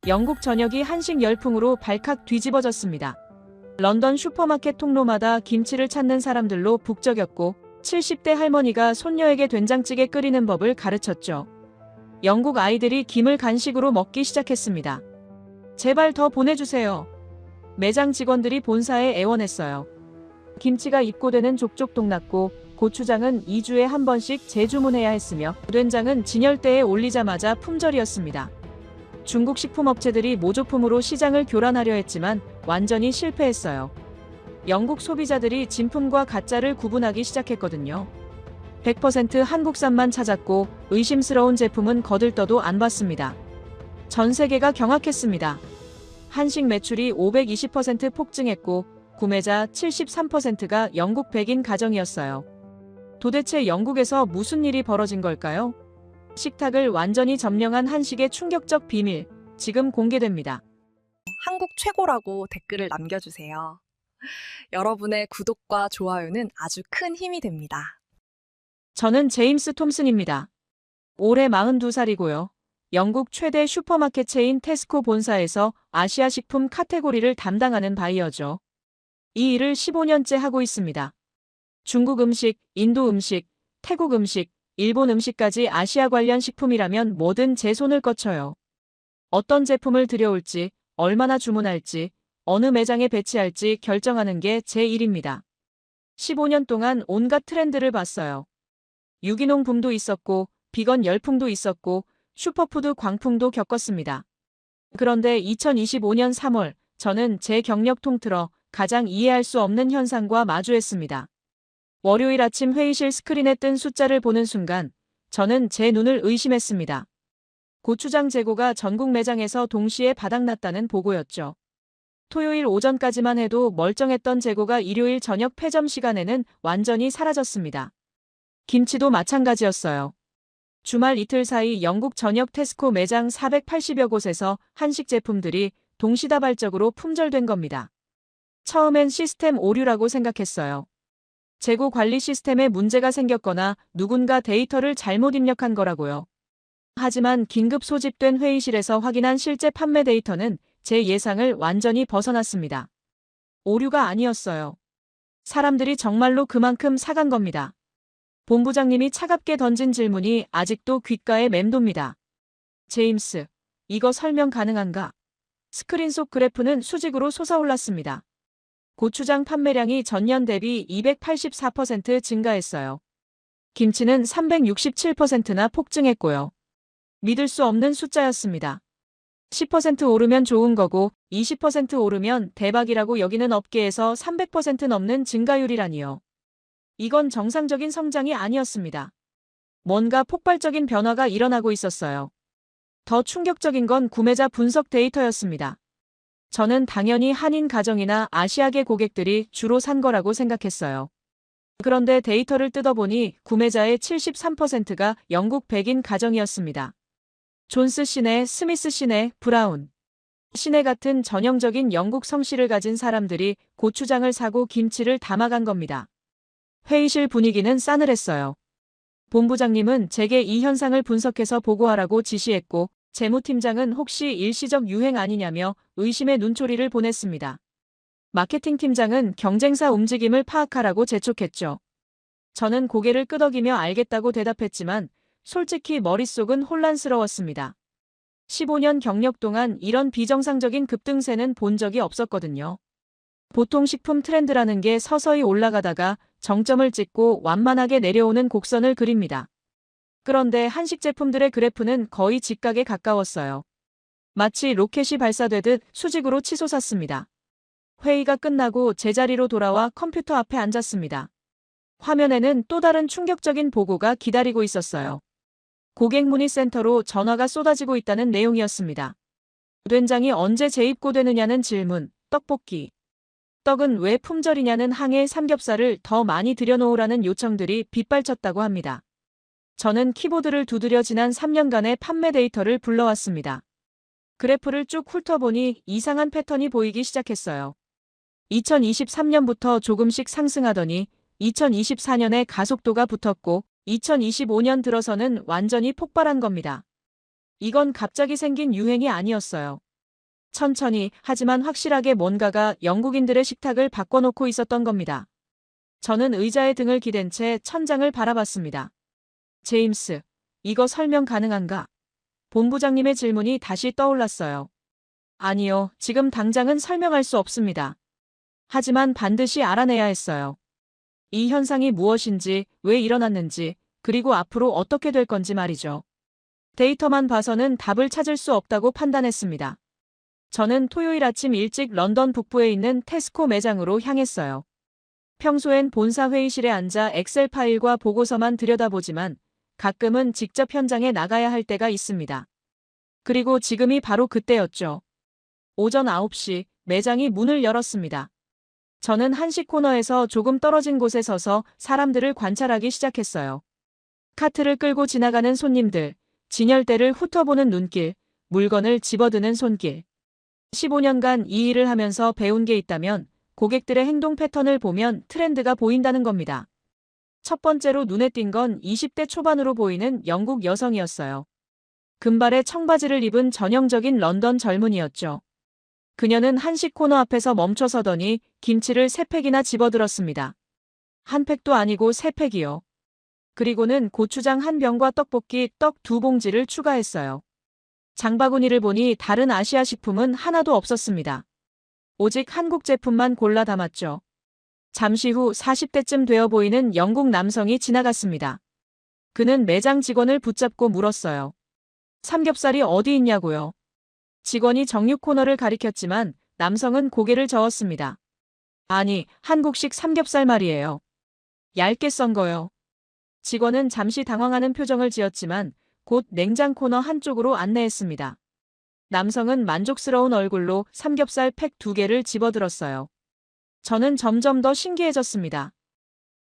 영국 전역이 한식 열풍으로 발칵 뒤집어졌습니다. 런던 슈퍼마켓 통로마다 김치를 찾는 사람들로 북적였고 70대 할머니가 손녀에게 된장찌개 끓이는 법을 가르쳤죠. 영국 아이들이 김을 간식으로 먹기 시작했습니다. 제발 더 보내주세요. 매장 직원들이 본사에 애원했어요. 김치가 입고되는 족족동 났고 고추장은 2주에 한 번씩 재주문해야 했으며 된장은 진열대에 올리자마자 품절이었습니다. 중국 식품업체들이 모조품으로 시장을 교란하려 했지만 완전히 실패했어요. 영국 소비자들이 진품과 가짜를 구분하기 시작했거든요. 100% 한국산만 찾았고 의심스러운 제품은 거들떠도 안 봤습니다. 전 세계가 경악했습니다. 한식 매출이 520% 폭증했고 구매자 73%가 영국 백인 가정이었어요. 도대체 영국에서 무슨 일이 벌어진 걸까요? 식탁을 완전히 점령한 한식의 충격적 비밀, 지금 공개됩니다. 한국 최고라고 댓글을 남겨주세요. 여러분의 구독과 좋아요는 아주 큰 힘이 됩니다. 저는 제임스 톰슨입니다. 올해 42살이고요. 영국 최대 슈퍼마켓 체인 테스코 본사에서 아시아 식품 카테고리를 담당하는 바이어죠. 이 일을 15년째 하고 있습니다. 중국 음식, 인도 음식, 태국 음식, 일본 음식까지 아시아 관련 식품이라면 뭐든 제 손을 거쳐요. 어떤 제품을 들여올지, 얼마나 주문할지, 어느 매장에 배치할지 결정하는 게 제 일입니다. 15년 동안 온갖 트렌드를 봤어요. 유기농 붐도 있었고, 비건 열풍도 있었고, 슈퍼푸드 광풍도 겪었습니다. 그런데 2025년 3월, 저는 제 경력 통틀어 가장 이해할 수 없는 현상과 마주했습니다. 월요일 아침 회의실 스크린에 뜬 숫자를 보는 순간, 저는 제 눈을 의심했습니다. 고추장 재고가 전국 매장에서 동시에 바닥났다는 보고였죠. 토요일 오전까지만 해도 멀쩡했던 재고가 일요일 저녁 폐점 시간에는 완전히 사라졌습니다. 김치도 마찬가지였어요. 주말 이틀 사이 영국 전역 테스코 매장 480여 곳에서 한식 제품들이 동시다발적으로 품절된 겁니다. 처음엔 시스템 오류라고 생각했어요. 재고 관리 시스템에 문제가 생겼거나 누군가 데이터를 잘못 입력한 거라고요. 하지만 긴급 소집된 회의실에서 확인한 실제 판매 데이터는 제 예상을 완전히 벗어났습니다. 오류가 아니었어요. 사람들이 정말로 그만큼 사간 겁니다. 본부장님이 차갑게 던진 질문이 아직도 귓가에 맴돕니다. 제임스, 이거 설명 가능한가? 스크린 속 그래프는 수직으로 솟아올랐습니다. 고추장 판매량이 전년 대비 284% 증가했어요. 김치는 367%나 폭증했고요. 믿을 수 없는 숫자였습니다. 10% 오르면 좋은 거고 20% 오르면 대박이라고 여기는 업계에서 300% 넘는 증가율이라니요. 이건 정상적인 성장이 아니었습니다. 뭔가 폭발적인 변화가 일어나고 있었어요. 더 충격적인 건 구매자 분석 데이터였습니다. 저는 당연히 한인 가정이나 아시아계 고객들이 주로 산 거라고 생각했어요. 그런데 데이터를 뜯어보니 구매자의 73%가 영국 백인 가정이었습니다. 존스 시내, 스미스 시내, 브라운 시내 같은 전형적인 영국 성씨를 가진 사람들이 고추장을 사고 김치를 담아간 겁니다. 회의실 분위기는 싸늘했어요. 본부장님은 제게 이 현상을 분석해서 보고하라고 지시했고 재무팀장은 혹시 일시적 유행 아니냐며 의심의 눈초리를 보냈습니다. 마케팅팀장은 경쟁사 움직임을 파악하라고 재촉했죠. 저는 고개를 끄덕이며 알겠다고 대답했지만 솔직히 머릿속은 혼란스러웠습니다. 15년 경력 동안 이런 비정상적인 급등세는 본 적이 없었거든요. 보통 식품 트렌드라는 게 서서히 올라가다가 정점을 찍고 완만하게 내려오는 곡선을 그립니다. 그런데 한식 제품들의 그래프는 거의 직각에 가까웠어요. 마치 로켓이 발사되듯 수직으로 치솟았습니다. 회의가 끝나고 제자리로 돌아와 컴퓨터 앞에 앉았습니다. 화면에는 또 다른 충격적인 보고가 기다리고 있었어요. 고객 문의 센터로 전화가 쏟아지고 있다는 내용이었습니다. 된장이 언제 재입고되느냐는 질문, 떡볶이. 떡은 왜 품절이냐는 항해, 삼겹살을 더 많이 들여놓으라는 요청들이 빗발쳤다고 합니다. 저는 키보드를 두드려 지난 3년간의 판매 데이터를 불러왔습니다. 그래프를 쭉 훑어보니 이상한 패턴이 보이기 시작했어요. 2023년부터 조금씩 상승하더니 2024년에 가속도가 붙었고 2025년 들어서는 완전히 폭발한 겁니다. 이건 갑자기 생긴 유행이 아니었어요. 천천히 하지만 확실하게 뭔가가 영국인들의 식탁을 바꿔놓고 있었던 겁니다. 저는 의자에 등을 기댄 채 천장을 바라봤습니다. 제임스, 이거 설명 가능한가? 본부장님의 질문이 다시 떠올랐어요. 아니요, 지금 당장은 설명할 수 없습니다. 하지만 반드시 알아내야 했어요. 이 현상이 무엇인지, 왜 일어났는지, 그리고 앞으로 어떻게 될 건지 말이죠. 데이터만 봐서는 답을 찾을 수 없다고 판단했습니다. 저는 토요일 아침 일찍 런던 북부에 있는 테스코 매장으로 향했어요. 평소엔 본사 회의실에 앉아 엑셀 파일과 보고서만 들여다보지만 가끔은 직접 현장에 나가야 할 때가 있습니다. 그리고 지금이 바로 그때였죠. 오전 9시 매장이 문을 열었습니다. 저는 한식 코너에서 조금 떨어진 곳에 서서 사람들을 관찰하기 시작했어요. 카트를 끌고 지나가는 손님들, 진열대를 훑어보는 눈길, 물건을 집어드는 손길. 15년간 이 일을 하면서 배운 게 있다면 고객들의 행동 패턴을 보면 트렌드가 보인다는 겁니다. 첫 번째로 눈에 띈 건 20대 초반으로 보이는 영국 여성이었어요. 금발의 청바지를 입은 전형적인 런던 젊은이였죠. 그녀는 한식 코너 앞에서 멈춰서더니 김치를 3팩이나 집어들었습니다. 한 팩도 아니고 3팩이요. 그리고는 고추장 한 병과 떡볶이 떡 2봉지를 추가했어요. 장바구니를 보니 다른 아시아 식품은 하나도 없었습니다. 오직 한국 제품만 골라 담았죠. 잠시 후 40대쯤 되어 보이는 영국 남성이 지나갔습니다. 그는 매장 직원을 붙잡고 물었어요. 삼겹살이 어디 있냐고요. 직원이 정육 코너를 가리켰지만 남성은 고개를 저었습니다. 아니, 한국식 삼겹살 말이에요. 얇게 썬 거요. 직원은 잠시 당황하는 표정을 지었지만 곧 냉장 코너 한쪽으로 안내했습니다. 남성은 만족스러운 얼굴로 삼겹살 팩 2개를 집어들었어요. 저는 점점 더 신기해졌습니다.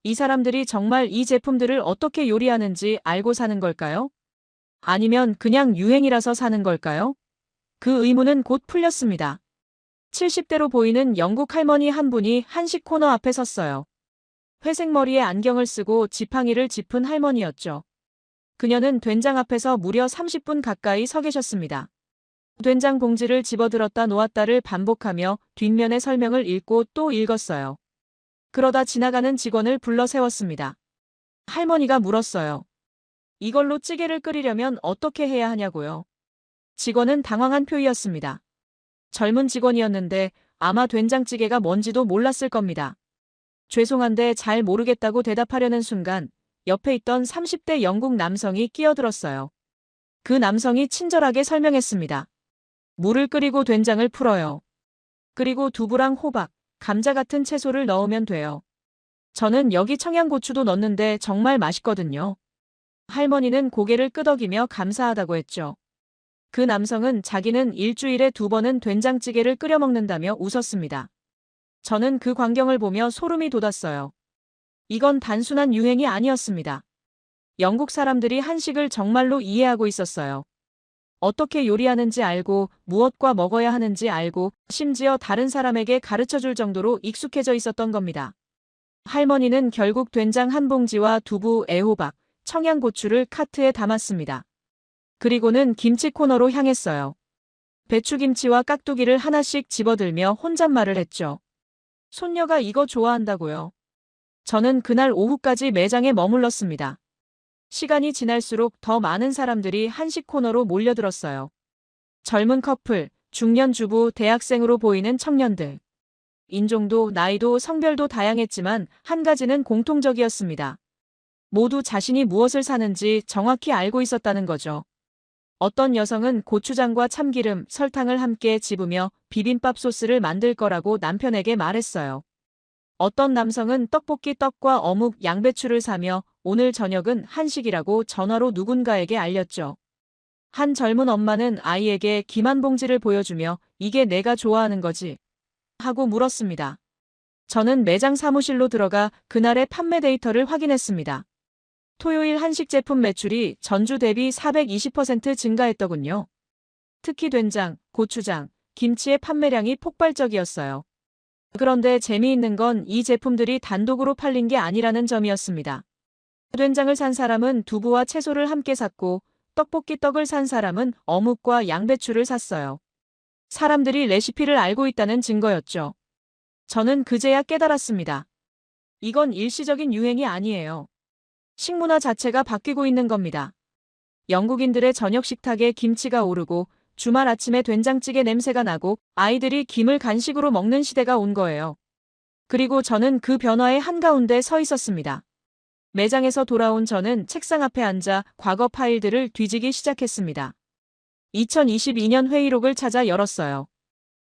이 사람들이 정말 이 제품들을 어떻게 요리하는지 알고 사는 걸까요? 아니면 그냥 유행이라서 사는 걸까요? 그 의문은 곧 풀렸습니다. 70대로 보이는 영국 할머니 한 분이 한식 코너 앞에 섰어요. 회색 머리에 안경을 쓰고 지팡이를 짚은 할머니였죠. 그녀는 된장 앞에서 무려 30분 가까이 서 계셨습니다. 된장 봉지를 집어들었다 놓았다를 반복하며 뒷면의 설명을 읽고 또 읽었어요. 그러다 지나가는 직원을 불러 세웠습니다. 할머니가 물었어요. 이걸로 찌개를 끓이려면 어떻게 해야 하냐고요. 직원은 당황한 표이었습니다. 젊은 직원이었는데 아마 된장찌개가 뭔지도 몰랐을 겁니다. 죄송한데 잘 모르겠다고 대답하려는 순간 옆에 있던 30대 영국 남성이 끼어들었어요. 그 남성이 친절하게 설명했습니다. 물을 끓이고 된장을 풀어요. 그리고 두부랑 호박, 감자 같은 채소를 넣으면 돼요. 저는 여기 청양고추도 넣는데 정말 맛있거든요. 할머니는 고개를 끄덕이며 감사하다고 했죠. 그 남성은 자기는 일주일에 2번은 된장찌개를 끓여 먹는다며 웃었습니다. 저는 그 광경을 보며 소름이 돋았어요. 이건 단순한 유행이 아니었습니다. 영국 사람들이 한식을 정말로 이해하고 있었어요. 어떻게 요리하는지 알고 무엇과 먹어야 하는지 알고 심지어 다른 사람에게 가르쳐줄 정도로 익숙해져 있었던 겁니다. 할머니는 결국 된장 한 봉지와 두부, 애호박, 청양고추를 카트에 담았습니다. 그리고는 김치 코너로 향했어요. 배추김치와 깍두기를 하나씩 집어들며 혼잣말을 했죠. 손녀가 이거 좋아한다고요. 저는 그날 오후까지 매장에 머물렀습니다. 시간이 지날수록 더 많은 사람들이 한식 코너로 몰려들었어요. 젊은 커플, 중년 주부, 대학생으로 보이는 청년들. 인종도 나이도 성별도 다양했지만 한 가지는 공통적이었습니다. 모두 자신이 무엇을 사는지 정확히 알고 있었다는 거죠. 어떤 여성은 고추장과 참기름, 설탕을 함께 집으며 비빔밥 소스를 만들 거라고 남편에게 말했어요. 어떤 남성은 떡볶이 떡과 어묵, 양배추를 사며 오늘 저녁은 한식이라고 전화로 누군가에게 알렸죠. 한 젊은 엄마는 아이에게 김 한 봉지를 보여주며 이게 내가 좋아하는 거지? 하고 물었습니다. 저는 매장 사무실로 들어가 그날의 판매 데이터를 확인했습니다. 토요일 한식 제품 매출이 전주 대비 420% 증가했더군요. 특히 된장, 고추장, 김치의 판매량이 폭발적이었어요. 그런데 재미있는 건 이 제품들이 단독으로 팔린 게 아니라는 점이었습니다. 된장을 산 사람은 두부와 채소를 함께 샀고 떡볶이 떡을 산 사람은 어묵과 양배추를 샀어요. 사람들이 레시피를 알고 있다는 증거였죠. 저는 그제야 깨달았습니다. 이건 일시적인 유행이 아니에요. 식문화 자체가 바뀌고 있는 겁니다. 영국인들의 저녁 식탁에 김치가 오르고 주말 아침에 된장찌개 냄새가 나고 아이들이 김을 간식으로 먹는 시대가 온 거예요. 그리고 저는 그 변화의 한가운데 서 있었습니다. 매장에서 돌아온 저는 책상 앞에 앉아 과거 파일들을 뒤지기 시작했습니다. 2022년 회의록을 찾아 열었어요.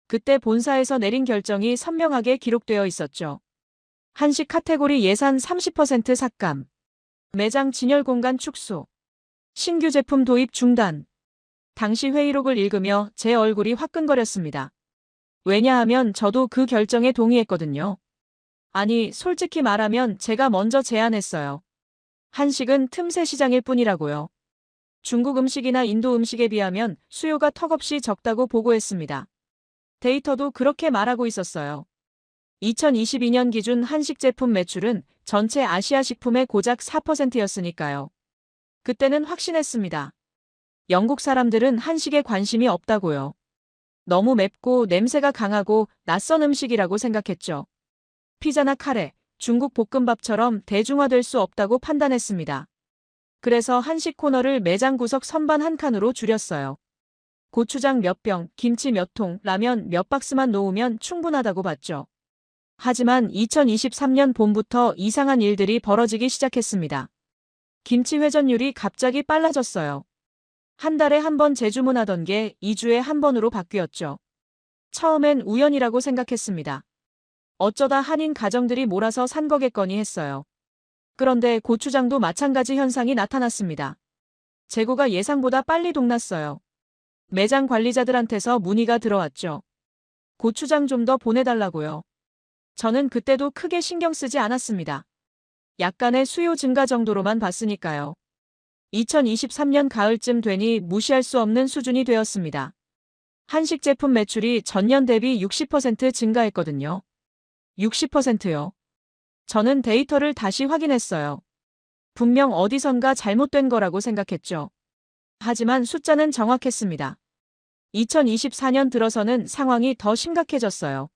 그때 본사에서 내린 결정이 선명하게 기록되어 있었죠. 한식 카테고리 예산 30% 삭감, 매장 진열 공간 축소, 신규 제품 도입 중단. 당시 회의록을 읽으며 제 얼굴이 화끈거렸습니다. 왜냐하면 저도 그 결정에 동의했거든요. 아니, 솔직히 말하면 제가 먼저 제안했어요. 한식은 틈새 시장일 뿐이라고요. 중국 음식이나 인도 음식에 비하면 수요가 턱없이 적다고 보고했습니다. 데이터도 그렇게 말하고 있었어요. 2022년 기준 한식 제품 매출은 전체 아시아 식품의 고작 4%였으니까요. 그때는 확신했습니다. 영국 사람들은 한식에 관심이 없다고요. 너무 맵고 냄새가 강하고 낯선 음식이라고 생각했죠. 피자나 카레, 중국 볶음밥처럼 대중화될 수 없다고 판단했습니다. 그래서 한식 코너를 매장 구석 선반 한 칸으로 줄였어요. 고추장 몇 병, 김치 몇 통, 라면 몇 박스만 놓으면 충분하다고 봤죠. 하지만 2023년 봄부터 이상한 일들이 벌어지기 시작했습니다. 김치 회전율이 갑자기 빨라졌어요. 한 달에 한 번 재주문하던 게 2주에 한 번으로 바뀌었죠. 처음엔 우연이라고 생각했습니다. 어쩌다 한인 가정들이 몰아서 산 거겠거니 했어요. 그런데 고추장도 마찬가지 현상이 나타났습니다. 재고가 예상보다 빨리 동났어요. 매장 관리자들한테서 문의가 들어왔죠. 고추장 좀 더 보내달라고요. 저는 그때도 크게 신경 쓰지 않았습니다. 약간의 수요 증가 정도로만 봤으니까요. 2023년 가을쯤 되니 무시할 수 없는 수준이 되었습니다. 한식 제품 매출이 전년 대비 60% 증가했거든요. 60%요. 저는 데이터를 다시 확인했어요. 분명 어디선가 잘못된 거라고 생각했죠. 하지만 숫자는 정확했습니다. 2024년 들어서는 상황이 더 심각해졌어요.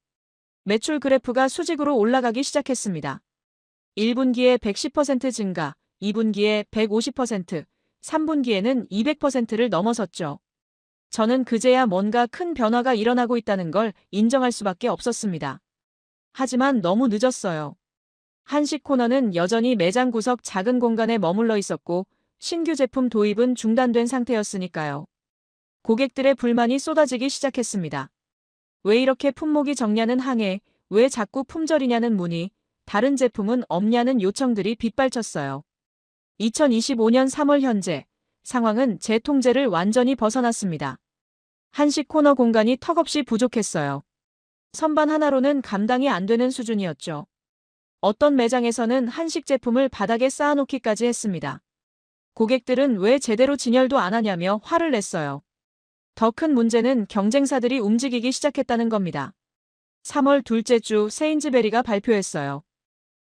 매출 그래프가 수직으로 올라가기 시작했습니다. 1분기에 110% 증가, 2분기에 150%, 3분기에는 200%를 넘어섰죠. 저는 그제야 뭔가 큰 변화가 일어나고 있다는 걸 인정할 수밖에 없었습니다. 하지만 너무 늦었어요. 한식 코너는 여전히 매장 구석 작은 공간에 머물러 있었고 신규 제품 도입은 중단된 상태였으니까요. 고객들의 불만이 쏟아지기 시작했습니다. 왜 이렇게 품목이 적냐는 항해, 왜 자꾸 품절이냐는 문의, 다른 제품은 없냐는 요청들이 빗발쳤어요. 2025년 3월 현재 상황은 제 통제를 완전히 벗어났습니다. 한식 코너 공간이 턱없이 부족했어요. 선반 하나로는 감당이 안 되는 수준이었죠. 어떤 매장에서는 한식 제품을 바닥에 쌓아놓기까지 했습니다. 고객들은 왜 제대로 진열도 안 하냐며 화를 냈어요. 더 큰 문제는 경쟁사들이 움직이기 시작했다는 겁니다. 3월 둘째 주 세인즈베리가 발표했어요.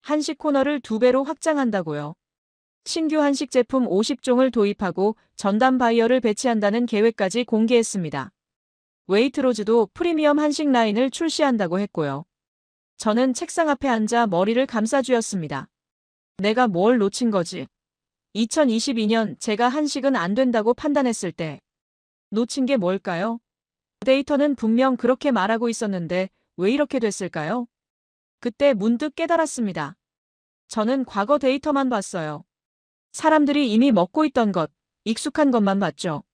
한식 코너를 2배로 확장한다고요. 신규 한식 제품 50종을 도입하고 전담 바이어를 배치한다는 계획까지 공개했습니다. 웨이트로즈도 프리미엄 한식 라인을 출시한다고 했고요. 저는 책상 앞에 앉아 머리를 감싸쥐었습니다. 내가 뭘 놓친 거지? 2022년 제가 한식은 안 된다고 판단했을 때 놓친 게 뭘까요? 데이터는 분명 그렇게 말하고 있었는데 왜 이렇게 됐을까요? 그때 문득 깨달았습니다. 저는 과거 데이터만 봤어요. 사람들이 이미 먹고 있던 것, 익숙한 것만 봤죠.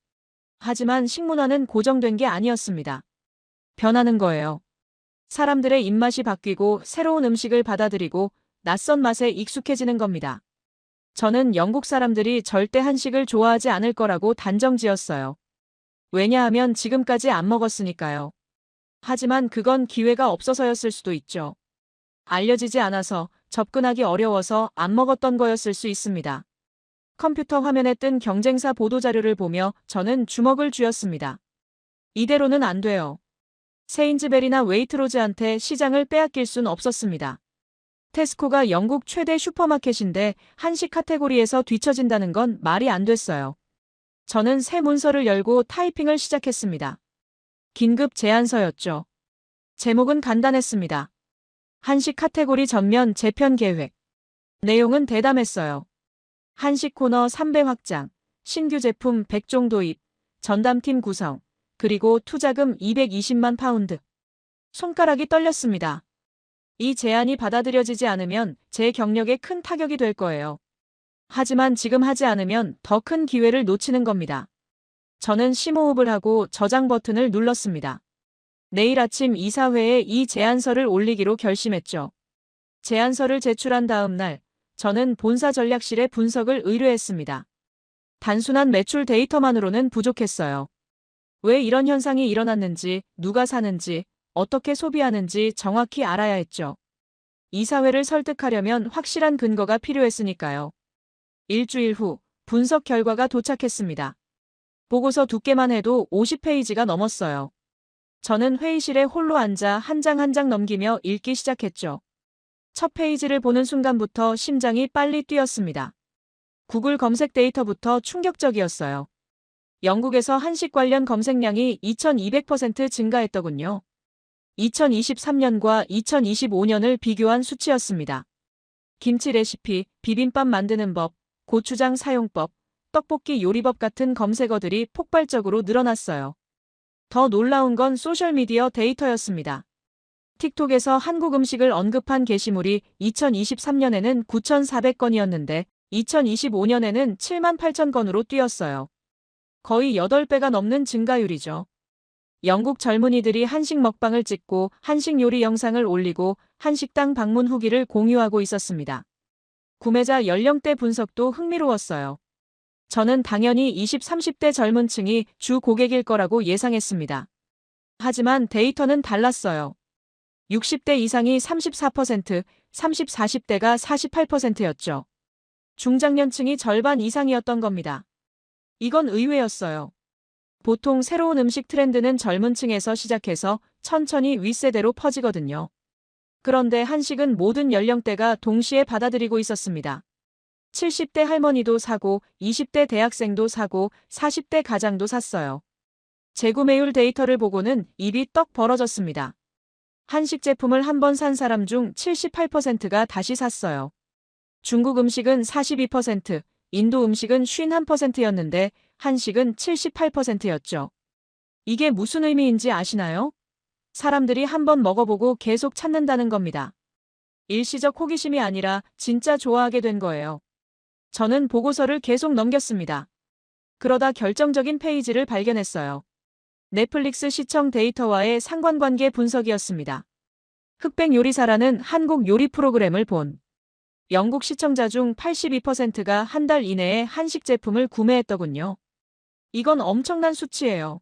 하지만 식문화는 고정된 게 아니었습니다. 변하는 거예요. 사람들의 입맛이 바뀌고 새로운 음식을 받아들이고 낯선 맛에 익숙해지는 겁니다. 저는 영국 사람들이 절대 한식을 좋아하지 않을 거라고 단정지었어요. 왜냐하면 지금까지 안 먹었으니까요. 하지만 그건 기회가 없어서였을 수도 있죠. 알려지지 않아서 접근하기 어려워서 안 먹었던 거였을 수 있습니다. 컴퓨터 화면에 뜬 경쟁사 보도자료를 보며 저는 주먹을 쥐었습니다. 이대로는 안 돼요. 세인즈베리나 웨이트로즈한테 시장을 빼앗길 순 없었습니다. 테스코가 영국 최대 슈퍼마켓인데 한식 카테고리에서 뒤처진다는 건 말이 안 됐어요. 저는 새 문서를 열고 타이핑을 시작했습니다. 긴급 제안서였죠. 제목은 간단했습니다. 한식 카테고리 전면 재편 계획. 내용은 대담했어요. 한식 코너 3배 확장, 신규 제품 100종 도입, 전담팀 구성, 그리고 투자금 220만 파운드. 손가락이 떨렸습니다. 이 제안이 받아들여지지 않으면 제 경력에 큰 타격이 될 거예요. 하지만 지금 하지 않으면 더 큰 기회를 놓치는 겁니다. 저는 심호흡을 하고 저장 버튼을 눌렀습니다. 내일 아침 이사회에 이 제안서를 올리기로 결심했죠. 제안서를 제출한 다음 날, 저는 본사 전략실에 분석을 의뢰했습니다. 단순한 매출 데이터만으로는 부족했어요. 왜 이런 현상이 일어났는지, 누가 사는지, 어떻게 소비하는지 정확히 알아야 했죠. 이사회를 설득하려면 확실한 근거가 필요했으니까요. 일주일 후, 분석 결과가 도착했습니다. 보고서 두께만 해도 50페이지가 넘었어요. 저는 회의실에 홀로 앉아 한 장 한 장 넘기며 읽기 시작했죠. 첫 페이지를 보는 순간부터 심장이 빨리 뛰었습니다. 구글 검색 데이터부터 충격적이었어요. 영국에서 한식 관련 검색량이 2200% 증가했더군요. 2023년과 2025년을 비교한 수치였습니다. 김치 레시피, 비빔밥 만드는 법, 고추장 사용법, 떡볶이 요리법 같은 검색어들이 폭발적으로 늘어났어요. 더 놀라운 건 소셜미디어 데이터였습니다. 틱톡에서 한국 음식을 언급한 게시물이 2023년에는 9,400건이었는데 2025년에는 7만 8천 건으로 뛰었어요. 거의 8배가 넘는 증가율이죠. 영국 젊은이들이 한식 먹방을 찍고 한식 요리 영상을 올리고 한식당 방문 후기를 공유하고 있었습니다. 구매자 연령대 분석도 흥미로웠어요. 저는 당연히 20, 30대 젊은 층이 주 고객일 거라고 예상했습니다. 하지만 데이터는 달랐어요. 60대 이상이 34%, 30, 40대가 48%였죠. 중장년층이 절반 이상이었던 겁니다. 이건 의외였어요. 보통 새로운 음식 트렌드는 젊은 층에서 시작해서 천천히 윗세대로 퍼지거든요. 그런데 한식은 모든 연령대가 동시에 받아들이고 있었습니다. 70대 할머니도 사고, 20대 대학생도 사고, 40대 가장도 샀어요. 재구매율 데이터를 보고는 입이 떡 벌어졌습니다. 한식 제품을 한 번 산 사람 중 78%가 다시 샀어요. 중국 음식은 42%, 인도 음식은 51%였는데 한식은 78%였죠. 이게 무슨 의미인지 아시나요? 사람들이 한 번 먹어보고 계속 찾는다는 겁니다. 일시적 호기심이 아니라 진짜 좋아하게 된 거예요. 저는 보고서를 계속 넘겼습니다. 그러다 결정적인 페이지를 발견했어요. 넷플릭스 시청 데이터와의 상관관계 분석이었습니다. 흑백 요리사라는 한국 요리 프로그램을 본 영국 시청자 중 82%가 한 달 이내에 한식 제품을 구매했더군요. 이건 엄청난 수치예요.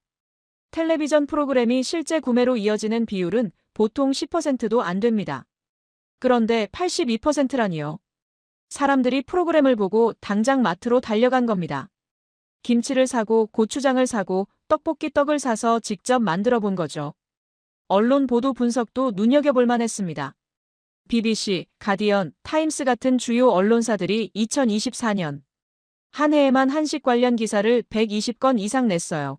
텔레비전 프로그램이 실제 구매로 이어지는 비율은 보통 10%도 안 됩니다. 그런데 82%라니요. 사람들이 프로그램을 보고 당장 마트로 달려간 겁니다. 김치를 사고 고추장을 사고 떡볶이 떡을 사서 직접 만들어 본 거죠. 언론 보도 분석도 눈여겨볼 만했습니다. BBC, 가디언, 타임스 같은 주요 언론사들이 2024년 한 해에만 한식 관련 기사를 120건 이상 냈어요.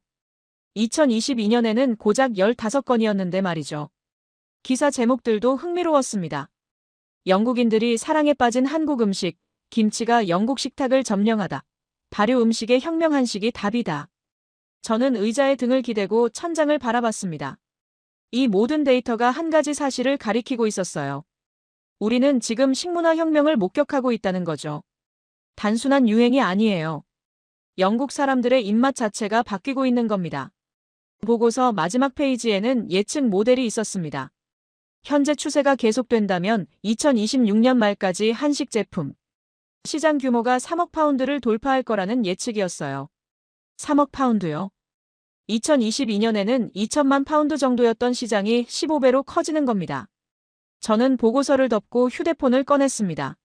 2022년에는 고작 15건이었는데 말이죠. 기사 제목들도 흥미로웠습니다. 영국인들이 사랑에 빠진 한국 음식, 김치가 영국 식탁을 점령하다. 발효 음식의 혁명 한식이 답이다. 저는 의자에 등을 기대고 천장을 바라봤습니다. 이 모든 데이터가 한 가지 사실을 가리키고 있었어요. 우리는 지금 식문화 혁명을 목격하고 있다는 거죠. 단순한 유행이 아니에요. 영국 사람들의 입맛 자체가 바뀌고 있는 겁니다. 보고서 마지막 페이지에는 예측 모델이 있었습니다. 현재 추세가 계속된다면 2026년 말까지 한식 제품 시장 규모가 3억 파운드를 돌파할 거라는 예측이었어요. 3억 파운드요? 2022년에는 2천만 파운드 정도였던 시장이 15배로 커지는 겁니다. 저는 보고서를 덮고 휴대폰을 꺼냈습니다.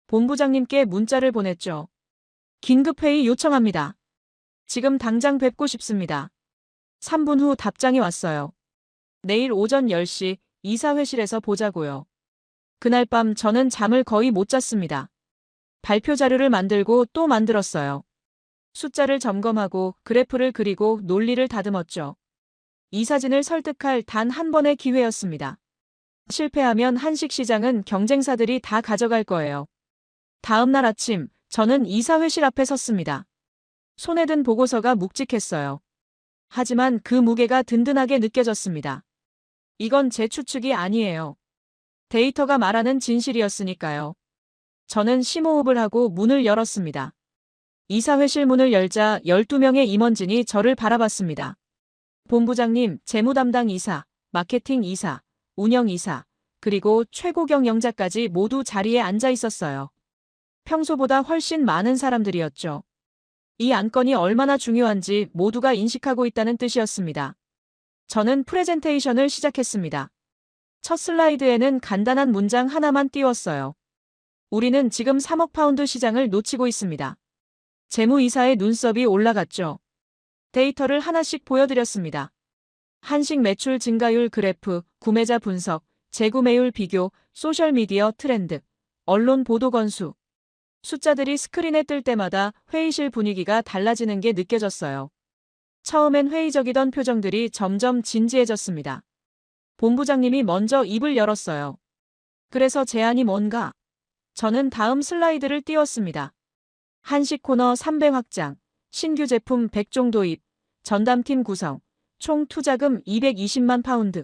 본부장님께 문자를 보냈죠. 긴급회의 요청합니다. 지금 당장 뵙고 싶습니다. 3분 후 답장이 왔어요. 내일 오전 10시 이사회실에서 보자고요. 그날 밤 저는 잠을 거의 못 잤습니다. 발표 자료를 만들고 또 만들었어요. 숫자를 점검하고 그래프를 그리고 논리를 다듬었죠. 이사진을 설득할 단 한 번의 기회였습니다. 실패하면 한식 시장은 경쟁사들이 다 가져갈 거예요. 다음 날 아침, 저는 이사회실 앞에 섰습니다. 손에 든 보고서가 묵직했어요. 하지만 그 무게가 든든하게 느껴졌습니다. 이건 제 추측이 아니에요. 데이터가 말하는 진실이었으니까요. 저는 심호흡을 하고 문을 열었습니다. 이사회실 문을 열자 12명의 임원진이 저를 바라봤습니다. 본부장님, 재무담당 이사, 마케팅 이사, 운영 이사, 그리고 최고 경영자까지 모두 자리에 앉아 있었어요. 평소보다 훨씬 많은 사람들이었죠. 이 안건이 얼마나 중요한지 모두가 인식하고 있다는 뜻이었습니다. 저는 프레젠테이션을 시작했습니다. 첫 슬라이드에는 간단한 문장 하나만 띄웠어요. 우리는 지금 3억 파운드 시장을 놓치고 있습니다. 재무이사의 눈썹이 올라갔죠. 데이터를 하나씩 보여드렸습니다. 한식 매출 증가율 그래프, 구매자 분석, 재구매율 비교, 소셜미디어 트렌드, 언론 보도 건수. 숫자들이 스크린에 뜰 때마다 회의실 분위기가 달라지는 게 느껴졌어요. 처음엔 회의적이던 표정들이 점점 진지해졌습니다. 본부장님이 먼저 입을 열었어요. 그래서 제안이 뭔가? 저는 다음 슬라이드를 띄웠습니다. 한식 코너 3배 확장, 신규 제품 100종 도입, 전담팀 구성, 총 투자금 220만 파운드.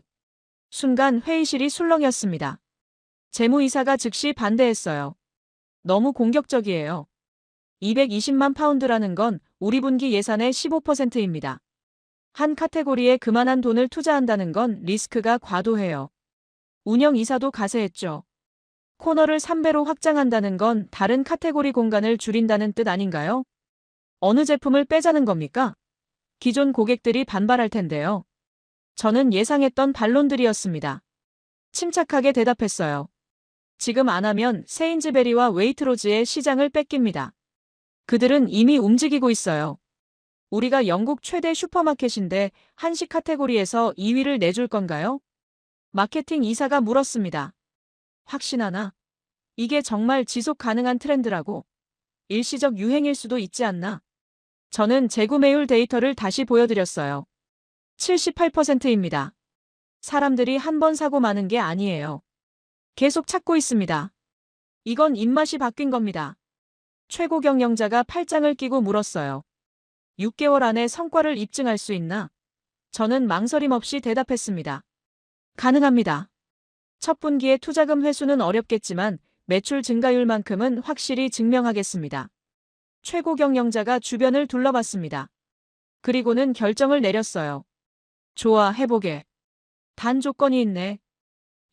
순간 회의실이 술렁였습니다. 재무이사가 즉시 반대했어요. 너무 공격적이에요. 220만 파운드라는 건 우리 분기 예산의 15%입니다. 한 카테고리에 그만한 돈을 투자한다는 건 리스크가 과도해요. 운영이사도 가세했죠. 코너를 3배로 확장한다는 건 다른 카테고리 공간을 줄인다는 뜻 아닌가요? 어느 제품을 빼자는 겁니까? 기존 고객들이 반발할 텐데요. 저는 예상했던 반론들이었습니다. 침착하게 대답했어요. 지금 안 하면 세인즈베리와 웨이트로즈의 시장을 뺏깁니다. 그들은 이미 움직이고 있어요. 우리가 영국 최대 슈퍼마켓인데 한식 카테고리에서 2위를 내줄 건가요? 마케팅 이사가 물었습니다. 확신하나? 이게 정말 지속 가능한 트렌드라고? 일시적 유행일 수도 있지 않나? 저는 재구매율 데이터를 다시 보여드렸어요. 78%입니다. 사람들이 한 번 사고 마는 게 아니에요. 계속 찾고 있습니다. 이건 입맛이 바뀐 겁니다. 최고 경영자가 팔짱을 끼고 물었어요. 6개월 안에 성과를 입증할 수 있나? 저는 망설임 없이 대답했습니다. 가능합니다. 첫 분기의 투자금 회수는 어렵겠지만 매출 증가율만큼은 확실히 증명하겠습니다. 최고 경영자가 주변을 둘러봤습니다. 그리고는 결정을 내렸어요. 좋아, 해보게. 단 조건이 있네.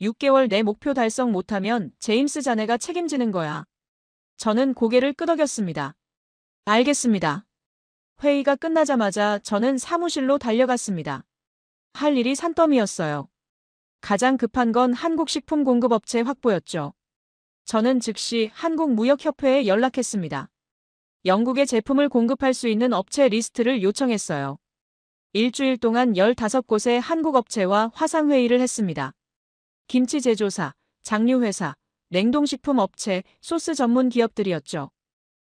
6개월 내 목표 달성 못하면 제임스 자네가 책임지는 거야. 저는 고개를 끄덕였습니다. 알겠습니다. 회의가 끝나자마자 저는 사무실로 달려갔습니다. 할 일이 산더미였어요. 가장 급한 건 한국식품공급업체 확보였죠. 저는 즉시 한국무역협회에 연락했습니다. 영국에 제품을 공급할 수 있는 업체 리스트를 요청했어요. 일주일 동안 15곳의 한국 업체와 화상회의를 했습니다. 김치 제조사, 장류회사, 냉동식품 업체, 소스 전문 기업들이었죠.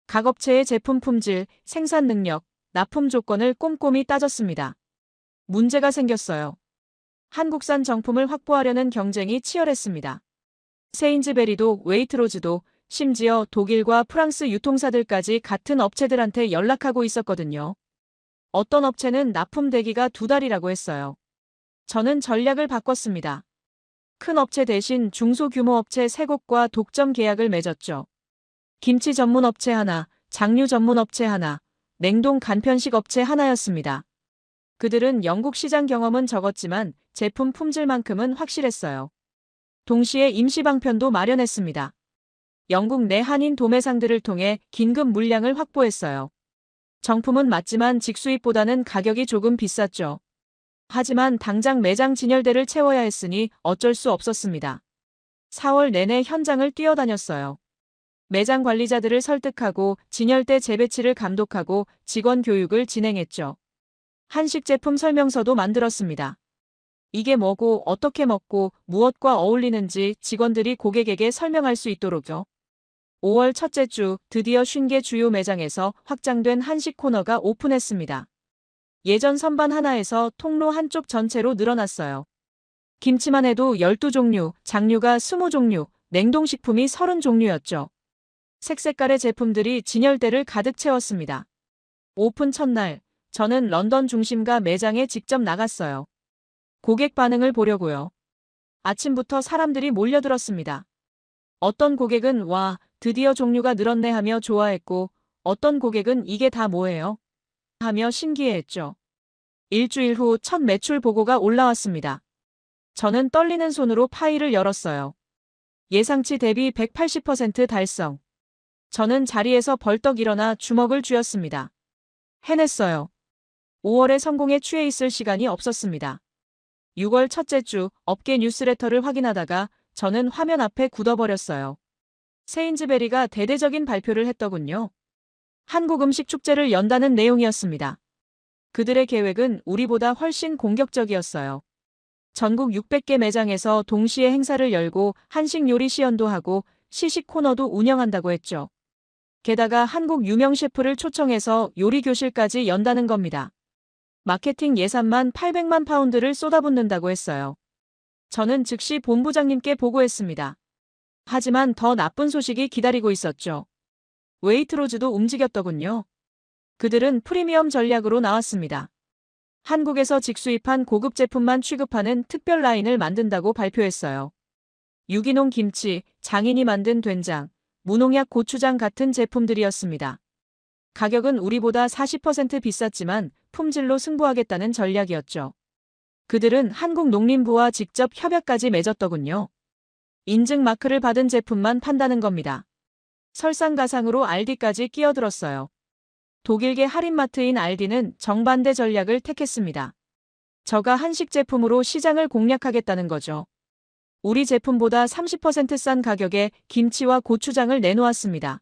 각 업체의 제품 품질, 생산 능력, 납품 조건을 꼼꼼히 따졌습니다. 문제가 생겼어요. 한국산 정품을 확보하려는 경쟁이 치열했습니다. 세인즈베리도 웨이트로즈도 심지어 독일과 프랑스 유통사들까지 같은 업체들한테 연락하고 있었거든요. 어떤 업체는 납품 대기가 2달이라고 했어요. 저는 전략을 바꿨습니다. 큰 업체 대신 중소규모 업체 3곳과 독점 계약을 맺었죠. 김치 전문 업체 하나, 장류 전문 업체 하나, 냉동 간편식 업체 하나였습니다. 그들은 영국 시장 경험은 적었지만 제품 품질만큼은 확실했어요. 동시에 임시 방편도 마련했습니다. 영국 내 한인 도매상들을 통해 긴급 물량을 확보했어요. 정품은 맞지만 직수입보다는 가격이 조금 비쌌죠. 하지만 당장 매장 진열대를 채워야 했으니 어쩔 수 없었습니다. 4월 내내 현장을 뛰어다녔어요. 매장 관리자들을 설득하고 진열대 재배치를 감독하고 직원 교육을 진행했죠. 한식 제품 설명서도 만들었습니다. 이게 뭐고 어떻게 먹고 무엇과 어울리는지 직원들이 고객에게 설명할 수 있도록요. 5월 첫째 주 드디어 50개 주요 매장에서 확장된 한식 코너가 오픈했습니다. 예전 선반 하나에서 통로 한쪽 전체로 늘어났어요. 김치만 해도 12종류, 장류가 20종류, 냉동식품이 30종류였죠. 색색깔의 제품들이 진열대를 가득 채웠습니다. 오픈 첫날, 저는 런던 중심가 매장에 직접 나갔어요. 고객 반응을 보려고요. 아침부터 사람들이 몰려들었습니다. 어떤 고객은 와, 드디어 종류가 늘었네 하며 좋아했고, 어떤 고객은 이게 다 뭐예요? 하며 신기해했죠. 일주일 후 첫 매출 보고가 올라왔습니다. 저는 떨리는 손으로 파일을 열었어요. 예상치 대비 180% 달성. 저는 자리에서 벌떡 일어나 주먹을 쥐었습니다. 해냈어요. 5월에 성공에 취해 있을 시간이 없었습니다. 6월 첫째 주 업계 뉴스레터를 확인하다가 저는 화면 앞에 굳어버렸어요. 세인즈베리가 대대적인 발표를 했더군요. 한국 음식 축제를 연다는 내용이었습니다. 그들의 계획은 우리보다 훨씬 공격적이었어요. 전국 600개 매장에서 동시에 행사를 열고 한식 요리 시연도 하고 시식 코너도 운영한다고 했죠. 게다가 한국 유명 셰프를 초청해서 요리 교실까지 연다는 겁니다. 마케팅 예산만 800만 파운드를 쏟아붓는다고 했어요. 저는 즉시 본부장님께 보고했습니다. 하지만 더 나쁜 소식이 기다리고 있었죠. 웨이트로즈도 움직였더군요. 그들은 프리미엄 전략으로 나왔습니다. 한국에서 직수입한 고급 제품만 취급하는 특별 라인을 만든다고 발표했어요. 유기농 김치, 장인이 만든 된장, 무농약 고추장 같은 제품들이었습니다. 가격은 우리보다 40% 비쌌지만 품질로 승부하겠다는 전략이었죠. 그들은 한국농림부와 직접 협약까지 맺었더군요. 인증 마크를 받은 제품만 판다는 겁니다. 설상가상으로 알디까지 끼어들었어요. 독일계 할인마트인 알디는 정반대 전략을 택했습니다. 저가 한식 제품으로 시장을 공략하겠다는 거죠. 우리 제품보다 30% 싼 가격에 김치와 고추장을 내놓았습니다.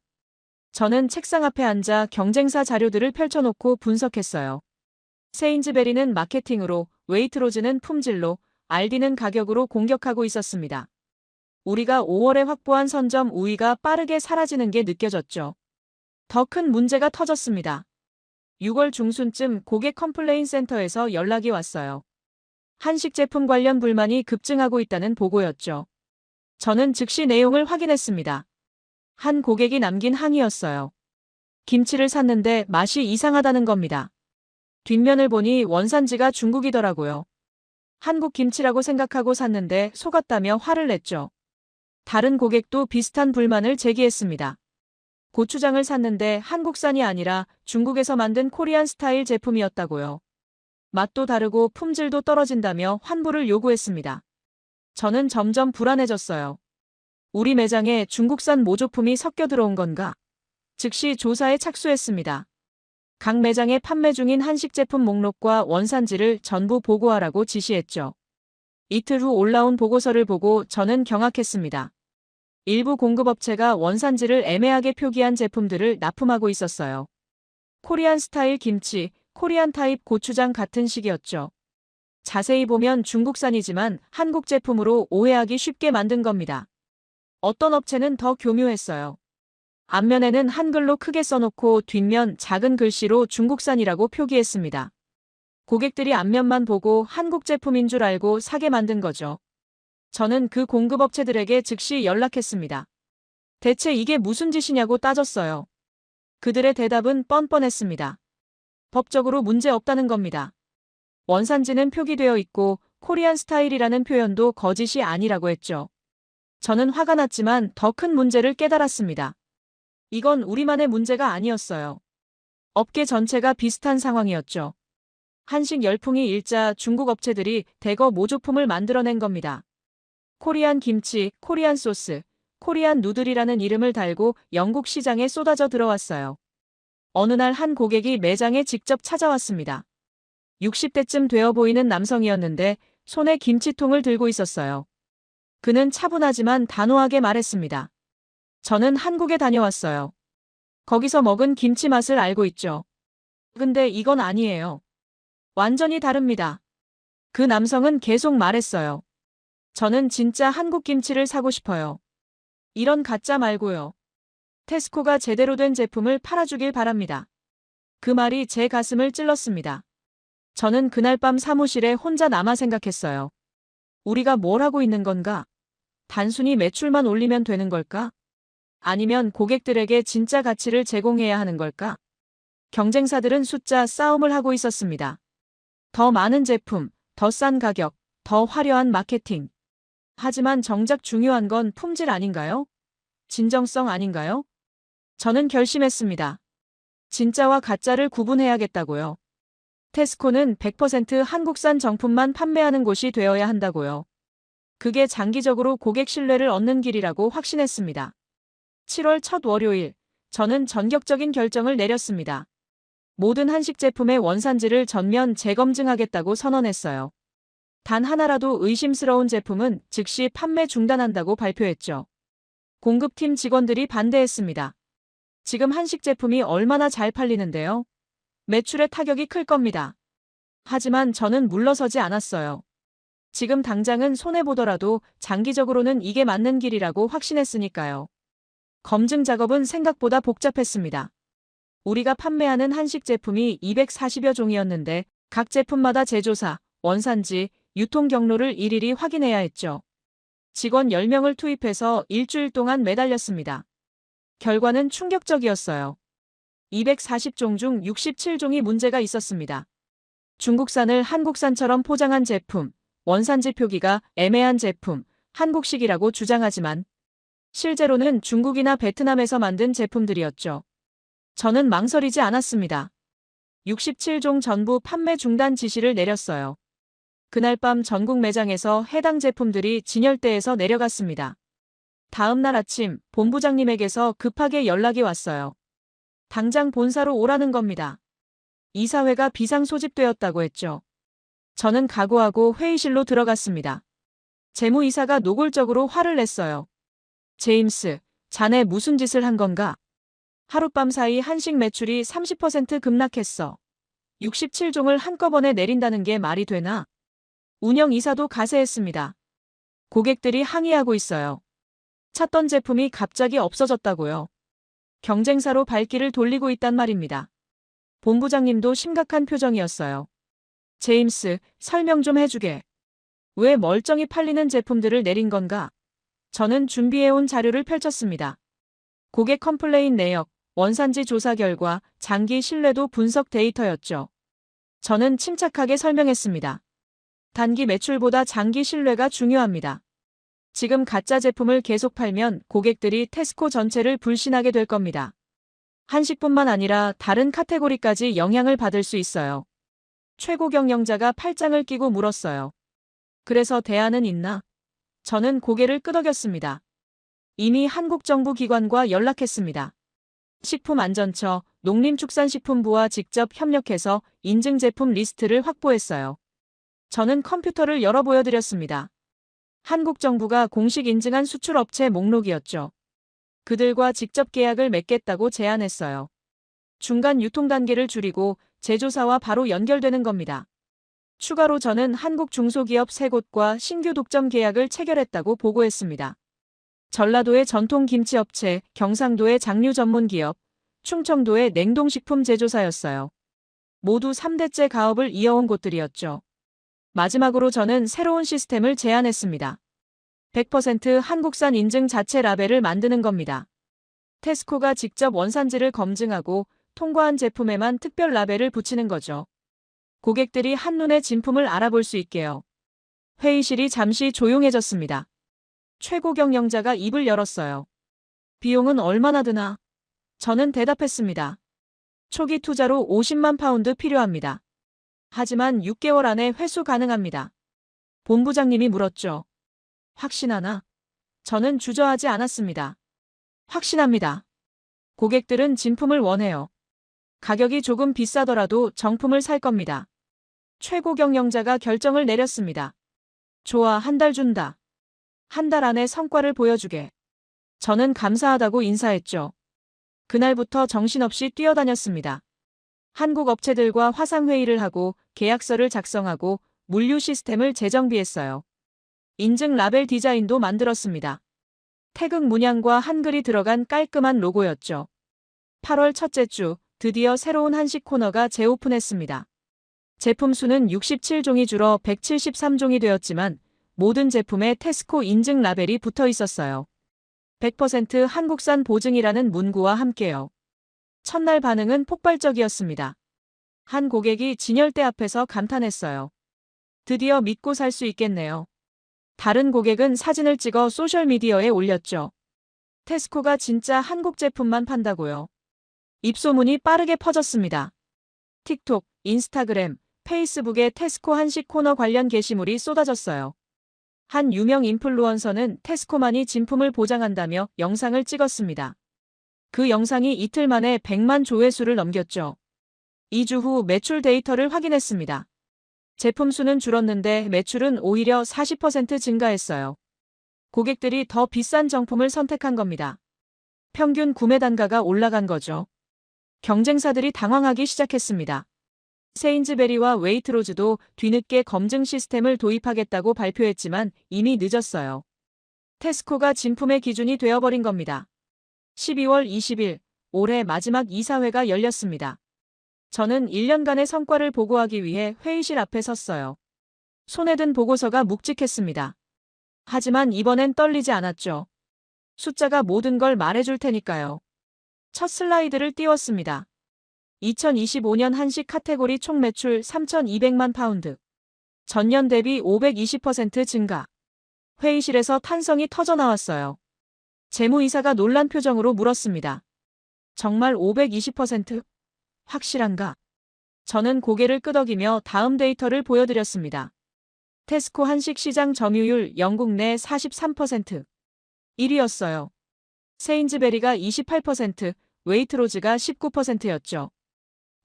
저는 책상 앞에 앉아 경쟁사 자료들을 펼쳐놓고 분석했어요. 세인즈베리는 마케팅으로, 웨이트로즈는 품질로, 알디는 가격으로 공격하고 있었습니다. 우리가 5월에 확보한 선점 우위가 빠르게 사라지는 게 느껴졌죠. 더 큰 문제가 터졌습니다. 6월 중순쯤 고객 컴플레인 센터에서 연락이 왔어요. 한식 제품 관련 불만이 급증하고 있다는 보고였죠. 저는 즉시 내용을 확인했습니다. 한 고객이 남긴 항의였어요. 김치를 샀는데 맛이 이상하다는 겁니다. 뒷면을 보니 원산지가 중국이더라고요. 한국 김치라고 생각하고 샀는데 속았다며 화를 냈죠. 다른 고객도 비슷한 불만을 제기했습니다. 고추장을 샀는데 한국산이 아니라 중국에서 만든 코리안 스타일 제품이었다고요. 맛도 다르고 품질도 떨어진다며 환불을 요구했습니다. 저는 점점 불안해졌어요. 우리 매장에 중국산 모조품이 섞여 들어온 건가? 즉시 조사에 착수했습니다. 각 매장에 판매 중인 한식 제품 목록과 원산지를 전부 보고하라고 지시했죠. 이틀 후 올라온 보고서를 보고 저는 경악했습니다. 일부 공급업체가 원산지를 애매하게 표기한 제품들을 납품하고 있었어요. 코리안 스타일 김치, 코리안 타입 고추장 같은 식이었죠. 자세히 보면 중국산이지만 한국 제품으로 오해하기 쉽게 만든 겁니다. 어떤 업체는 더 교묘했어요. 앞면에는 한글로 크게 써놓고 뒷면 작은 글씨로 중국산이라고 표기했습니다. 고객들이 앞면만 보고 한국 제품인 줄 알고 사게 만든 거죠. 저는 그 공급업체들에게 즉시 연락했습니다. 대체 이게 무슨 짓이냐고 따졌어요. 그들의 대답은 뻔뻔했습니다. 법적으로 문제 없다는 겁니다. 원산지는 표기되어 있고 코리안 스타일이라는 표현도 거짓이 아니라고 했죠. 저는 화가 났지만 더 큰 문제를 깨달았습니다. 이건 우리만의 문제가 아니었어요. 업계 전체가 비슷한 상황이었죠. 한식 열풍이 일자 중국 업체들이 대거 모조품을 만들어낸 겁니다. 코리안 김치, 코리안 소스, 코리안 누들이라는 이름을 달고 영국 시장에 쏟아져 들어왔어요. 어느 날 한 고객이 매장에 직접 찾아왔습니다. 60대쯤 되어 보이는 남성이었는데 손에 김치통을 들고 있었어요. 그는 차분하지만 단호하게 말했습니다. 저는 한국에 다녀왔어요. 거기서 먹은 김치 맛을 알고 있죠. 근데 이건 아니에요. 완전히 다릅니다. 그 남성은 계속 말했어요. 저는 진짜 한국 김치를 사고 싶어요. 이런 가짜 말고요. 테스코가 제대로 된 제품을 팔아주길 바랍니다. 그 말이 제 가슴을 찔렀습니다. 저는 그날 밤 사무실에 혼자 남아 생각했어요. 우리가 뭘 하고 있는 건가? 단순히 매출만 올리면 되는 걸까? 아니면 고객들에게 진짜 가치를 제공해야 하는 걸까? 경쟁사들은 숫자 싸움을 하고 있었습니다. 더 많은 제품, 더 싼 가격, 더 화려한 마케팅. 하지만 정작 중요한 건 품질 아닌가요? 진정성 아닌가요? 저는 결심했습니다. 진짜와 가짜를 구분해야겠다고요. 테스코는 100% 한국산 정품만 판매하는 곳이 되어야 한다고요. 그게 장기적으로 고객 신뢰를 얻는 길이라고 확신했습니다. 7월 첫 월요일, 저는 전격적인 결정을 내렸습니다. 모든 한식 제품의 원산지를 전면 재검증하겠다고 선언했어요. 단 하나라도 의심스러운 제품은 즉시 판매 중단한다고 발표했죠. 공급팀 직원들이 반대했습니다. 지금 한식 제품이 얼마나 잘 팔리는데요? 매출에 타격이 클 겁니다. 하지만 저는 물러서지 않았어요. 지금 당장은 손해보더라도 장기적으로는 이게 맞는 길이라고 확신했으니까요. 검증 작업은 생각보다 복잡했습니다. 우리가 판매하는 한식 제품이 240여 종이었는데 각 제품마다 제조사, 원산지, 유통 경로를 일일이 확인해야 했죠. 직원 10명을 투입해서 일주일 동안 매달렸습니다. 결과는 충격적이었어요. 240종 중 67종이 문제가 있었습니다. 중국산을 한국산처럼 포장한 제품, 원산지 표기가 애매한 제품, 한국식이라고 주장하지만 실제로는 중국이나 베트남에서 만든 제품들이었죠. 저는 망설이지 않았습니다. 67종 전부 판매 중단 지시를 내렸어요. 그날 밤 전국 매장에서 해당 제품들이 진열대에서 내려갔습니다. 다음 날 아침 본부장님에게서 급하게 연락이 왔어요. 당장 본사로 오라는 겁니다. 이사회가 비상 소집되었다고 했죠. 저는 각오하고 회의실로 들어갔습니다. 재무이사가 노골적으로 화를 냈어요. 제임스, 자네 무슨 짓을 한 건가? 하룻밤 사이 한식 매출이 30% 급락했어. 67종을 한꺼번에 내린다는 게 말이 되나? 운영이사도 가세했습니다. 고객들이 항의하고 있어요. 찾던 제품이 갑자기 없어졌다고요. 경쟁사로 발길을 돌리고 있단 말입니다. 본부장님도 심각한 표정이었어요. 제임스, 설명 좀 해주게. 왜 멀쩡히 팔리는 제품들을 내린 건가? 저는 준비해온 자료를 펼쳤습니다. 고객 컴플레인 내역, 원산지 조사 결과, 장기 신뢰도 분석 데이터였죠. 저는 침착하게 설명했습니다. 단기 매출보다 장기 신뢰가 중요합니다. 지금 가짜 제품을 계속 팔면 고객들이 테스코 전체를 불신하게 될 겁니다. 한식뿐만 아니라 다른 카테고리까지 영향을 받을 수 있어요. 최고 경영자가 팔짱을 끼고 물었어요. 그래서 대안은 있나? 저는 고개를 끄덕였습니다. 이미 한국 정부 기관과 연락했습니다. 식품안전처, 농림축산식품부와 직접 협력해서 인증 제품 리스트를 확보했어요. 저는 컴퓨터를 열어 보여드렸습니다. 한국 정부가 공식 인증한 수출업체 목록이었죠. 그들과 직접 계약을 맺겠다고 제안했어요. 중간 유통 단계를 줄이고 제조사와 바로 연결되는 겁니다. 추가로 저는 한국 중소기업 3곳과 신규 독점 계약을 체결했다고 보고했습니다. 전라도의 전통 김치업체, 경상도의 장류 전문기업, 충청도의 냉동식품 제조사였어요. 모두 3대째 가업을 이어온 곳들이었죠. 마지막으로 저는 새로운 시스템을 제안했습니다. 100% 한국산 인증 자체 라벨을 만드는 겁니다. 테스코가 직접 원산지를 검증하고 통과한 제품에만 특별 라벨을 붙이는 거죠. 고객들이 한눈에 진품을 알아볼 수 있게요. 회의실이 잠시 조용해졌습니다. 최고 경영자가 입을 열었어요. 비용은 얼마나 드나? 저는 대답했습니다. 초기 투자로 50만 파운드 필요합니다. 하지만 6개월 안에 회수 가능합니다. 본부장님이 물었죠. 확신하나? 저는 주저하지 않았습니다. 확신합니다. 고객들은 진품을 원해요. 가격이 조금 비싸더라도 정품을 살 겁니다. 최고 경영자가 결정을 내렸습니다. 좋아, 한 달 준다. 한 달 안에 성과를 보여주게. 저는 감사하다고 인사했죠. 그날부터 정신없이 뛰어다녔습니다. 한국 업체들과 화상회의를 하고 계약서를 작성하고 물류 시스템을 재정비했어요. 인증 라벨 디자인도 만들었습니다. 태극 문양과 한글이 들어간 깔끔한 로고였죠. 8월 첫째 주, 드디어 새로운 한식 코너가 재오픈했습니다. 제품 수는 67종이 줄어 173종이 되었지만 모든 제품에 테스코 인증 라벨이 붙어 있었어요. 100% 한국산 보증이라는 문구와 함께요. 첫날 반응은 폭발적이었습니다. 한 고객이 진열대 앞에서 감탄했어요. 드디어 믿고 살 수 있겠네요. 다른 고객은 사진을 찍어 소셜미디어에 올렸죠. 테스코가 진짜 한국 제품만 판다고요. 입소문이 빠르게 퍼졌습니다. 틱톡, 인스타그램, 페이스북에 테스코 한식 코너 관련 게시물이 쏟아졌어요. 한 유명 인플루언서는 테스코만이 진품을 보장한다며 영상을 찍었습니다. 그 영상이 이틀 만에 100만 조회수를 넘겼죠. 2주 후 매출 데이터를 확인했습니다. 제품 수는 줄었는데 매출은 오히려 40% 증가했어요. 고객들이 더 비싼 정품을 선택한 겁니다. 평균 구매 단가가 올라간 거죠. 경쟁사들이 당황하기 시작했습니다. 세인즈베리와 웨이트로즈도 뒤늦게 검증 시스템을 도입하겠다고 발표했지만 이미 늦었어요. 테스코가 진품의 기준이 되어버린 겁니다. 12월 20일, 올해 마지막 이사회가 열렸습니다. 저는 1년간의 성과를 보고하기 위해 회의실 앞에 섰어요. 손에 든 보고서가 묵직했습니다. 하지만 이번엔 떨리지 않았죠. 숫자가 모든 걸 말해줄 테니까요. 첫 슬라이드를 띄웠습니다. 2025년 한식 카테고리 총 매출 3,200만 파운드. 전년 대비 520% 증가. 회의실에서 탄성이 터져나왔어요. 재무이사가 놀란 표정으로 물었습니다. 정말 520%? 확실한가? 저는 고개를 끄덕이며 다음 데이터를 보여드렸습니다. 테스코 한식 시장 점유율 영국 내 43%. 1위였어요. 세인즈베리가 28%, 웨이트로즈가 19%였죠.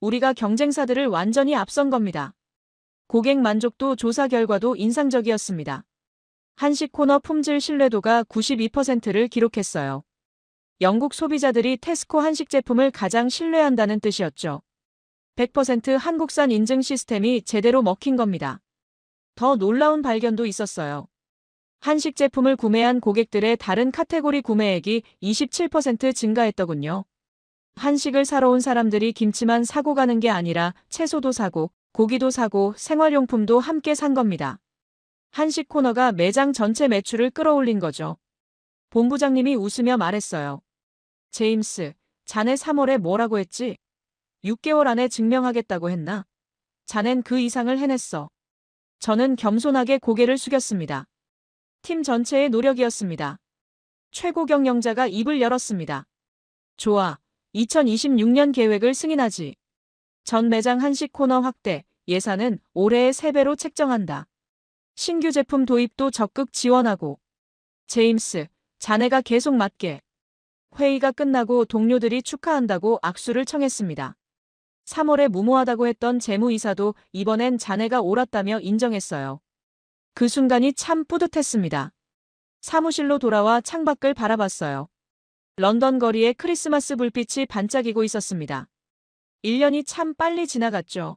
우리가 경쟁사들을 완전히 앞선 겁니다. 고객 만족도 조사 결과도 인상적이었습니다. 한식 코너 품질 신뢰도가 92%를 기록했어요. 영국 소비자들이 테스코 한식 제품을 가장 신뢰한다는 뜻이었죠. 100% 한국산 인증 시스템이 제대로 먹힌 겁니다. 더 놀라운 발견도 있었어요. 한식 제품을 구매한 고객들의 다른 카테고리 구매액이 27% 증가했더군요. 한식을 사러 온 사람들이 김치만 사고 가는 게 아니라 채소도 사고, 고기도 사고, 생활용품도 함께 산 겁니다. 한식 코너가 매장 전체 매출을 끌어올린 거죠. 본부장님이 웃으며 말했어요. 제임스, 자네 3월에 뭐라고 했지? 6개월 안에 증명하겠다고 했나? 자넨 그 이상을 해냈어. 저는 겸손하게 고개를 숙였습니다. 팀 전체의 노력이었습니다. 최고 경영자가 입을 열었습니다. 좋아. 2026년 계획을 승인하지. 전 매장 한식 코너 확대, 예산은 올해의 3배로 책정한다. 신규 제품 도입도 적극 지원하고. 제임스, 자네가 계속 맡게. 회의가 끝나고 동료들이 축하한다고 악수를 청했습니다. 3월에 무모하다고 했던 재무이사도 이번엔 자네가 옳았다며 인정했어요. 그 순간이 참 뿌듯했습니다. 사무실로 돌아와 창밖을 바라봤어요. 런던 거리에 크리스마스 불빛이 반짝이고 있었습니다. 1년이 참 빨리 지나갔죠.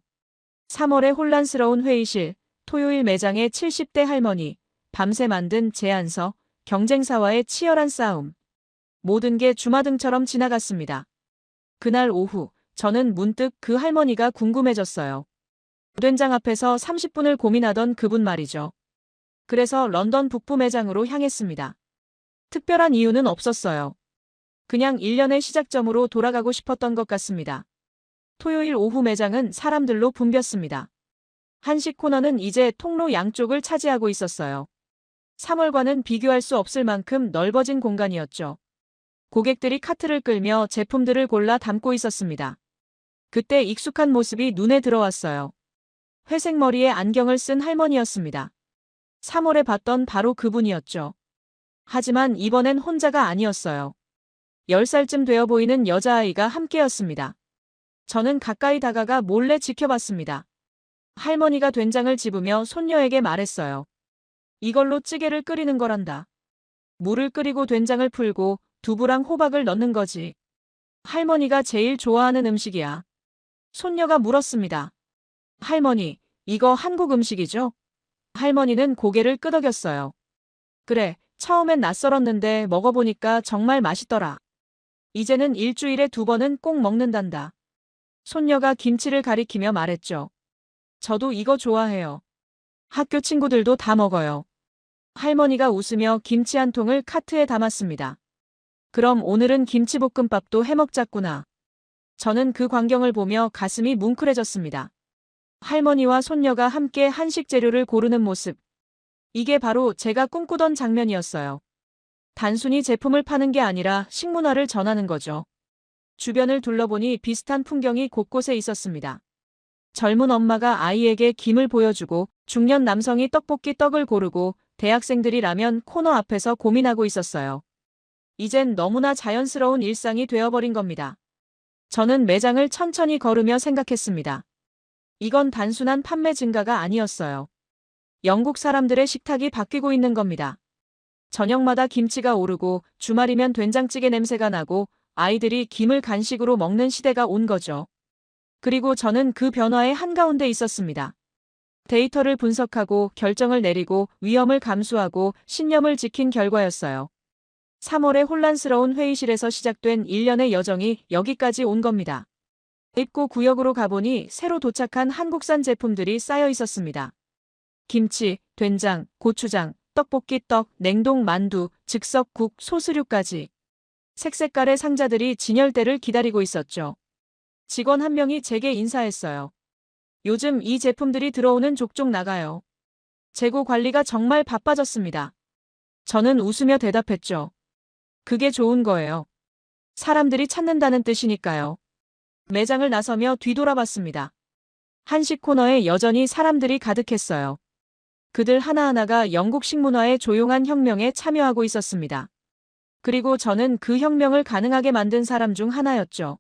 3월의 혼란스러운 회의실, 토요일 매장의 70대 할머니, 밤새 만든 제안서, 경쟁사와의 치열한 싸움. 모든 게 주마등처럼 지나갔습니다. 그날 오후, 저는 문득 그 할머니가 궁금해졌어요. 된장 앞에서 30분을 고민하던 그분 말이죠. 그래서 런던 북부 매장으로 향했습니다. 특별한 이유는 없었어요. 그냥 1년의 시작점으로 돌아가고 싶었던 것 같습니다. 토요일 오후 매장은 사람들로 붐볐습니다. 한식 코너는 이제 통로 양쪽을 차지하고 있었어요. 3월과는 비교할 수 없을 만큼 넓어진 공간이었죠. 고객들이 카트를 끌며 제품들을 골라 담고 있었습니다. 그때 익숙한 모습이 눈에 들어왔어요. 회색 머리에 안경을 쓴 할머니였습니다. 3월에 봤던 바로 그분이었죠. 하지만 이번엔 혼자가 아니었어요. 10살쯤 되어 보이는 여자아이가 함께였습니다. 저는 가까이 다가가 몰래 지켜봤습니다. 할머니가 된장을 집으며 손녀에게 말했어요. 이걸로 찌개를 끓이는 거란다. 물을 끓이고 된장을 풀고 두부랑 호박을 넣는 거지. 할머니가 제일 좋아하는 음식이야. 손녀가 물었습니다. 할머니, 이거 한국 음식이죠? 할머니는 고개를 끄덕였어요. 그래, 처음엔 낯설었는데 먹어보니까 정말 맛있더라. 이제는 일주일에 2번은 꼭 먹는단다. 손녀가 김치를 가리키며 말했죠. 저도 이거 좋아해요. 학교 친구들도 다 먹어요. 할머니가 웃으며 김치 한 통을 카트에 담았습니다. 그럼 오늘은 김치볶음밥도 해먹자꾸나. 저는 그 광경을 보며 가슴이 뭉클해졌습니다. 할머니와 손녀가 함께 한식 재료를 고르는 모습. 이게 바로 제가 꿈꾸던 장면이었어요. 단순히 제품을 파는 게 아니라 식문화를 전하는 거죠. 주변을 둘러보니 비슷한 풍경이 곳곳에 있었습니다. 젊은 엄마가 아이에게 김을 보여주고 중년 남성이 떡볶이 떡을 고르고 대학생들이 라면 코너 앞에서 고민하고 있었어요. 이젠 너무나 자연스러운 일상이 되어버린 겁니다. 저는 매장을 천천히 걸으며 생각했습니다. 이건 단순한 판매 증가가 아니었어요. 영국 사람들의 식탁이 바뀌고 있는 겁니다. 저녁마다 김치가 오르고 주말이면 된장찌개 냄새가 나고 아이들이 김을 간식으로 먹는 시대가 온 거죠. 그리고 저는 그 변화의 한가운데 있었습니다. 데이터를 분석하고 결정을 내리고 위험을 감수하고 신념을 지킨 결과였어요. 3월의 혼란스러운 회의실에서 시작된 일련의 여정이 여기까지 온 겁니다. 입구 구역으로 가보니 새로 도착한 한국산 제품들이 쌓여 있었습니다. 김치, 된장, 고추장, 떡볶이 떡, 냉동 만두, 즉석국, 소스류까지. 색색깔의 상자들이 진열대를 기다리고 있었죠. 직원 한 명이 제게 인사했어요. 요즘 이 제품들이 들어오는 족족 나가요. 재고 관리가 정말 바빠졌습니다. 저는 웃으며 대답했죠. 그게 좋은 거예요. 사람들이 찾는다는 뜻이니까요. 매장을 나서며 뒤돌아봤습니다. 한식 코너에 여전히 사람들이 가득했어요. 그들 하나하나가 영국 식문화의 조용한 혁명에 참여하고 있었습니다. 그리고 저는 그 혁명을 가능하게 만든 사람 중 하나였죠.